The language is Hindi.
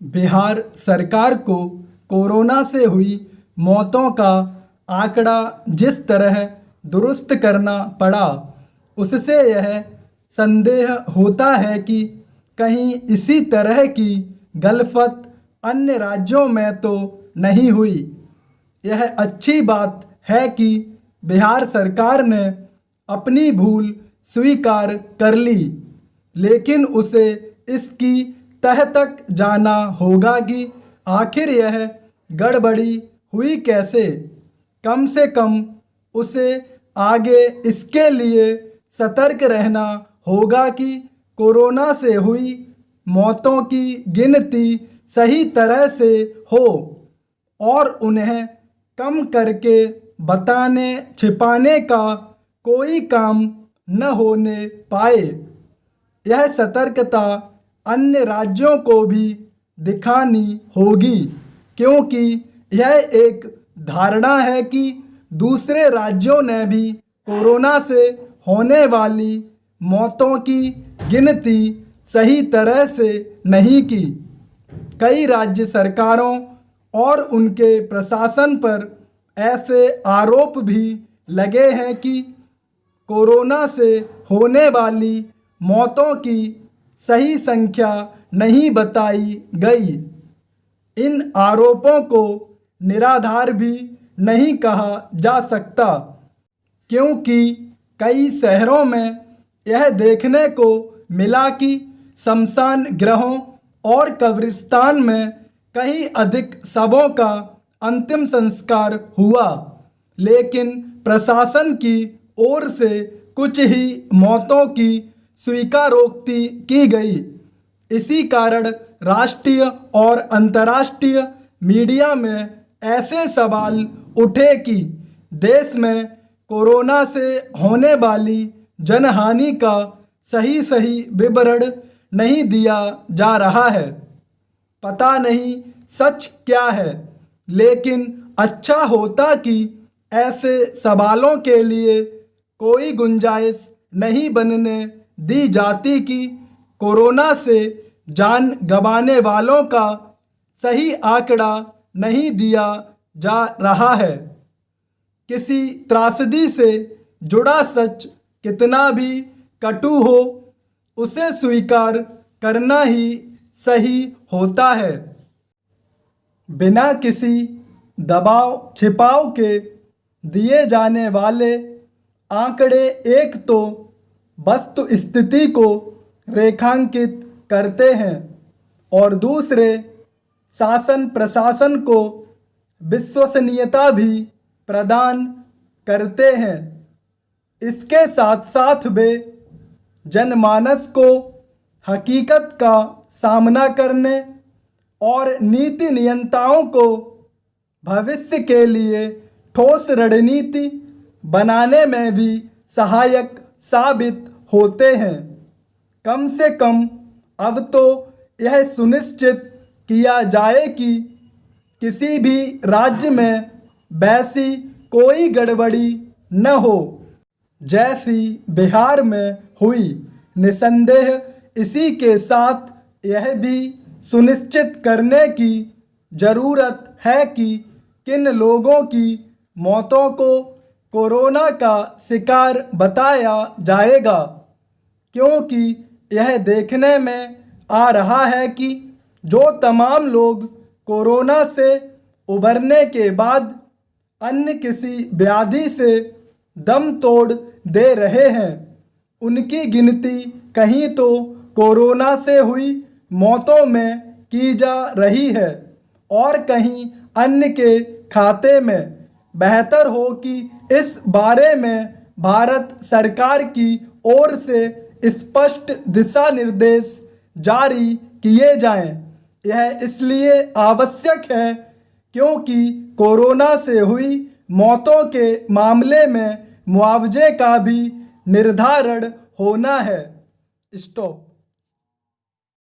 बिहार सरकार को कोरोना से हुई मौतों का आंकड़ा जिस तरह दुरुस्त करना पड़ा, उससे यह संदेह होता है कि कहीं इसी तरह की गलफत अन्य राज्यों में तो नहीं हुई। यह अच्छी बात है कि बिहार सरकार ने अपनी भूल स्वीकार कर ली, लेकिन उसे इसकी तह तक जाना होगा कि आखिर यह गड़बड़ी हुई कैसे। कम से कम उसे आगे इसके लिए सतर्क रहना होगा कि कोरोना से हुई मौतों की गिनती सही तरह से हो और उन्हें कम करके बताने छिपाने का कोई काम न होने पाए। यह सतर्कता अन्य राज्यों को भी दिखानी होगी, क्योंकि यह एक धारणा है कि दूसरे राज्यों ने भी कोरोना से होने वाली मौतों की गिनती सही तरह से नहीं की। कई राज्य सरकारों और उनके प्रशासन पर ऐसे आरोप भी लगे हैं कि कोरोना से होने वाली मौतों की सही संख्या नहीं बताई गई। इन आरोपों को निराधार भी नहीं कहा जा सकता, क्योंकि कई शहरों में यह देखने को मिला कि शमशान गृहों और कब्रिस्तान में कहीं अधिक शवों का अंतिम संस्कार हुआ, लेकिन प्रशासन की ओर से कुछ ही मौतों की स्वीकारोक्ति की गई। इसी कारण राष्ट्रीय और अंतर्राष्ट्रीय मीडिया में ऐसे सवाल उठे कि देश में कोरोना से होने वाली जनहानि का सही विवरण नहीं दिया जा रहा है। पता नहीं सच क्या है, लेकिन अच्छा होता कि ऐसे सवालों के लिए कोई गुंजाइश नहीं बनने दी जाती कि कोरोना से जान गंवाने वालों का सही आंकड़ा नहीं दिया जा रहा है। किसी त्रासदी से जुड़ा सच कितना भी कटु हो, उसे स्वीकार करना ही सही होता है। बिना किसी दबाव छिपाव के दिए जाने वाले आंकड़े एक तो वस्तु स्थिति को रेखांकित करते हैं और दूसरे शासन प्रशासन को विश्वसनीयता भी प्रदान करते हैं। इसके साथ साथ वे जनमानस को हकीकत का सामना करने और नीति नियंताओं को भविष्य के लिए ठोस रणनीति बनाने में भी सहायक साबित होते हैं। कम से कम अब तो यह सुनिश्चित किया जाए कि किसी भी राज्य में वैसी कोई गड़बड़ी न हो जैसी बिहार में हुई। निसंदेह इसी के साथ यह भी सुनिश्चित करने की ज़रूरत है कि किन लोगों की मौतों को कोरोना का शिकार बताया जाएगा, क्योंकि यह देखने में आ रहा है कि जो तमाम लोग कोरोना से उबरने के बाद अन्य किसी व्याधि से दम तोड़ दे रहे हैं, उनकी गिनती कहीं तो कोरोना से हुई मौतों में की जा रही है और कहीं अन्य के खाते में। बेहतर हो कि इस बारे में भारत सरकार की ओर से स्पष्ट दिशा निर्देश जारी किए जाएं। यह इसलिए आवश्यक है क्योंकि कोरोना से हुई मौतों के मामले में मुआवजे का भी निर्धारण होना है। स्टॉप।